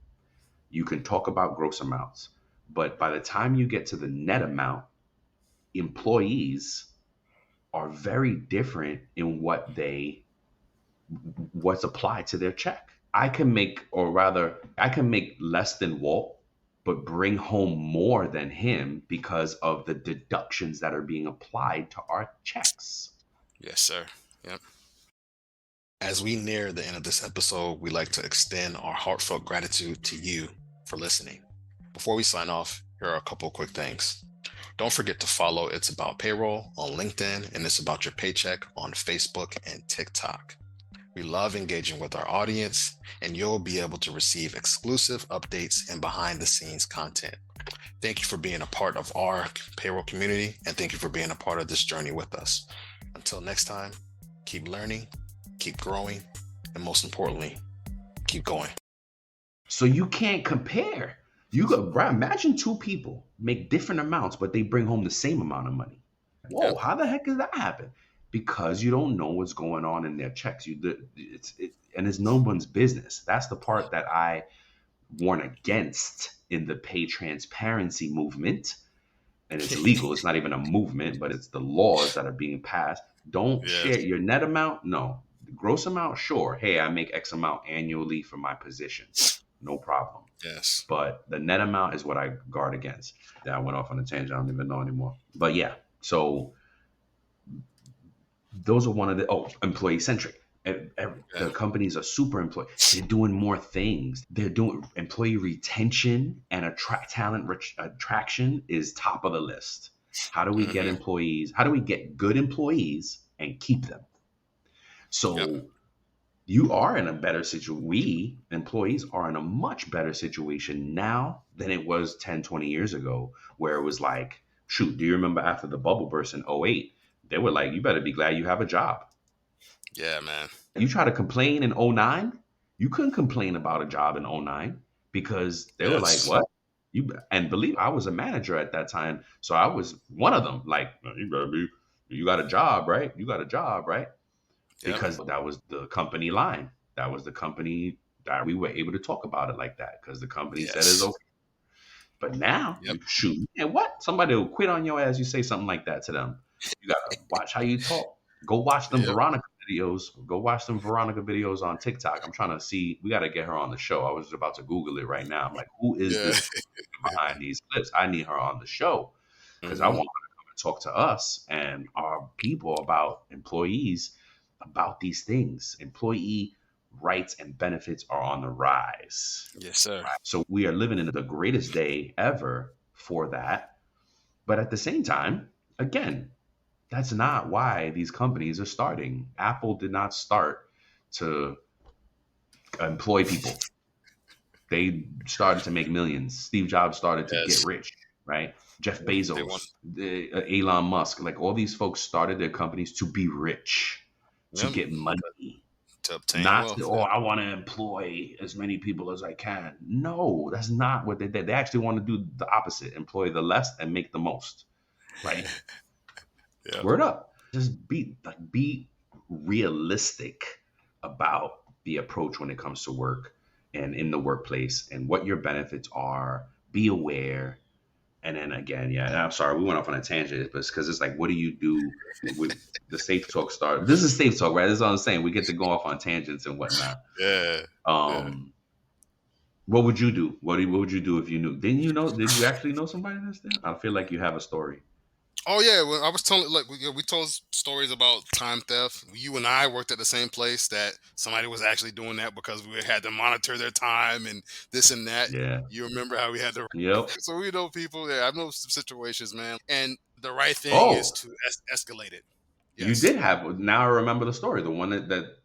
You can talk about gross amounts, but by the time you get to the net amount, employees are very different in what's applied to their check. I can make, or rather, I can make less than Walt, but bring home more than him because of the deductions that are being applied to our checks.
Yes, sir. Yep.
As we near the end of this episode, we'd like to extend our heartfelt gratitude to you for listening. Before we sign off, here are a couple of quick things. Don't forget to follow It's About Payroll on LinkedIn and It's About Your Paycheck on Facebook and TikTok. We love engaging with our audience, and you'll be able to receive exclusive updates and behind-the-scenes content. Thank you for being a part of our payroll community, and thank you for being a part of this journey with us. Until next time, keep learning, keep growing, and most importantly, keep going.
So you can't compare. You go, Brian, imagine two people make different amounts, but they bring home the same amount of money. Whoa, how the heck does that happen? Because you don't know what's going on in their checks. And it's no one's business. That's the part that I warn against in the pay transparency movement. And it's illegal. It's not even a movement, but it's the laws that are being passed. Don't share your net amount. No. The gross amount, sure. Hey, I make X amount annually for my position. No problem.
Yes.
But the net amount is what I guard against. Yeah, I went off on a tangent. I don't even know anymore. But yeah, so those are one of the employee-centric. The companies are super employee. They're doing more things. They're doing employee retention and talent attraction is top of the list. How do we get employees? How do we get good employees and keep them? So you are in a better situation. We employees are in a much better situation now than it was 10, 20 years ago, where it was like, shoot, do you remember after the bubble burst in 08? They were like, you better be glad you have a job.
Yeah, man.
You try to complain in 09, you couldn't complain about a job in 09 because they were like, what? And believe I was a manager at that time. So I was one of them. Like, you got a job, right? You got a job, right? Because that was the company line. That was the company that we were able to talk about it like that because the company said it's okay. But now, shoot, and what? Somebody will quit on your ass. You say something like that to them. You got to watch how you talk. Go watch them Veronica videos. Go watch them Veronica videos on TikTok. I'm trying to see. We got to get her on the show. I was about to Google it right now. I'm like, who is this behind these clips? I need her on the show because I want her to come and talk to us and our people about employees, about these things. Employee rights and benefits are on the rise.
Yes, sir.
So we are living in the greatest day ever for that. But at the same time, again, that's not why these companies are starting. Apple did not start to employ people. They started to make millions. Steve Jobs started to get rich, right? Jeff Bezos, Elon Musk, like all these folks started their companies to be rich, to get money.
To obtain
not
wealth.
To, I want to employ as many people as I can. No, that's not what they did. They actually want to do the opposite, employ the less and make the most, right? Word up. Just be realistic about the approach when it comes to work and in the workplace and what your benefits are. Be aware. And then again, I'm sorry, we went off on a tangent, but it's because it's like, what do you do with the Safe Talk start? This is Safe Talk, right? This is what I'm saying. We get to go off on tangents and whatnot. What would you do? What would you do if you knew? Did you actually know somebody that's there? I feel like you have a story.
Oh yeah, well, I was telling we told stories about time theft. You and I worked at the same place that somebody was actually doing that because we had to monitor their time and this and that.
Yeah,
you remember how we had to.
Yep.
So we know people. Yeah, I know some situations, man. And the right thing is to escalate it.
Yes. You did have. Now I remember the story. The one that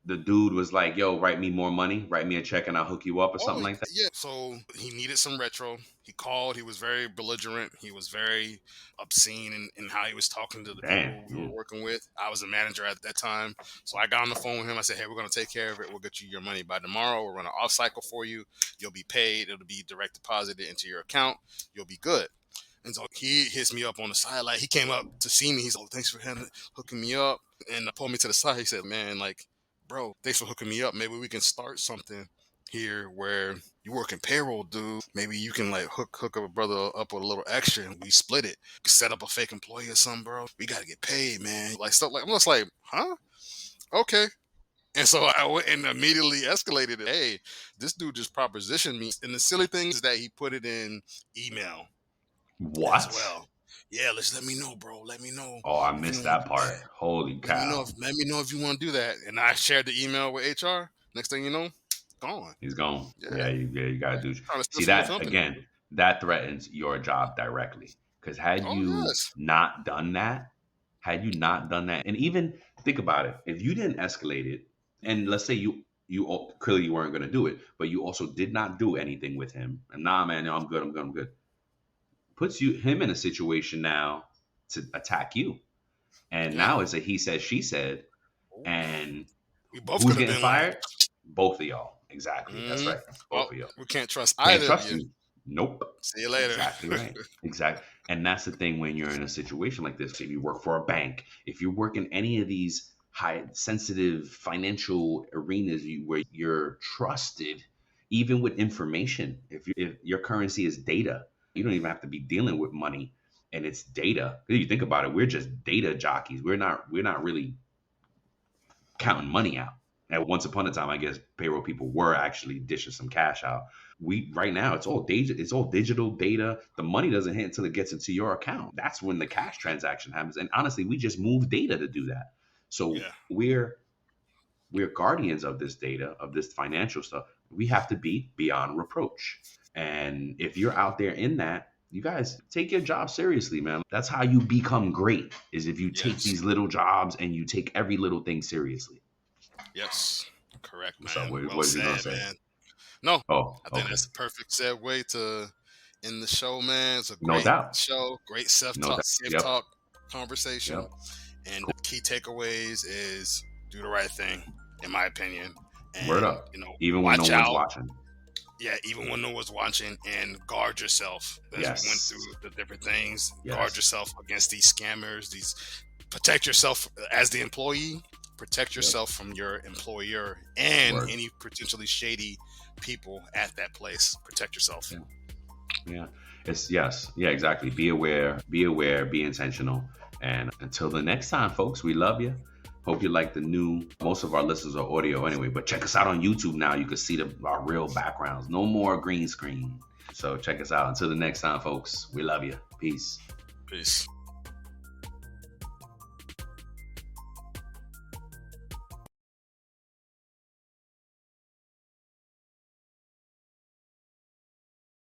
the dude was like, yo, write me more money, write me a check and I'll hook you up or something like that?
Yeah. So he needed some retro. He called. He was very belligerent. He was very obscene in how he was talking to the
Damn.
people we were working with. I was a manager at that time. So I got on the phone with him. I said, hey, we're going to take care of it. We'll get you your money by tomorrow. We'll run an off cycle for you. You'll be paid. It'll be direct deposited into your account. You'll be good. And so he hits me up on the side. Like, he came up to see me. He's like, thanks for hooking me up. And pulled me to the side. He said, man, like, bro, thanks for hooking me up. Maybe we can start something here where you work in payroll, dude. Maybe you can like hook a brother up with a little extra and we split it. Set up a fake employee or something, bro. We gotta get paid, man. Like stuff like I'm just like, huh? Okay. And so I went and immediately escalated it. Hey, this dude just propositioned me. And the silly thing is that he put it in email
What?
as well. Yeah, let me know, bro. Let me know.
Oh, I missed that part. Holy cow.
Let me know if you want to do that. And I shared the email with HR. Next thing you know, gone.
He's gone.
Yeah.
You gotta do.
Trying to
See that again? That threatens your job directly. Because had you not done that, and even think about it, if you didn't escalate it, and let's say you clearly you weren't going to do it, but you also did not do anything with him, and nah, man, no, I'm good. Puts him in a situation now to attack you, and now it's a he said she said, and who's getting fired? Both of y'all. Exactly. That's right. Both of y'all.
We can't trust either.
Can't trust you. Nope.
See you later.
Exactly right. Exactly. And that's the thing when you're in a situation like this. If you work for a bank, if you work in any of these high sensitive financial arenas where you're trusted, even with information, if your currency is data, you don't even have to be dealing with money, and it's data. If you think about it, we're just data jockeys. We're not really counting money out. And once upon a time, I guess payroll people were actually dishing some cash out. Right now it's all data. It's all digital data. The money doesn't hit until it gets into your account. That's when the cash transaction happens. And honestly, we just move data to do that. So we're guardians of this data, of this financial stuff. We have to be beyond reproach. And if you're out there in that, you guys take your job seriously, man. That's how you become great, is if you take these little jobs and you take every little thing seriously.
Yes, correct, man.
What did you gonna say?
Man. No,
I
think that's the perfect segue to end the show, man. It's a
great
show, great self-talk conversation. Yep. And the key takeaways is do the right thing, in my opinion. And,
word up. Even when no one's watching.
Yeah, even when no one's watching, and guard yourself. As we went through the different things. Guard yourself against these scammers. Protect yourself as the employee. Protect yourself from your employer and any potentially shady people at that place. Protect yourself.
Yeah. Exactly. Be aware, be intentional. And until the next time, folks, we love you. Hope you like most of our listeners are audio anyway, but check us out on YouTube now. You can see our real backgrounds. No more green screen. So check us out. Until the next time, folks, we love you. Peace.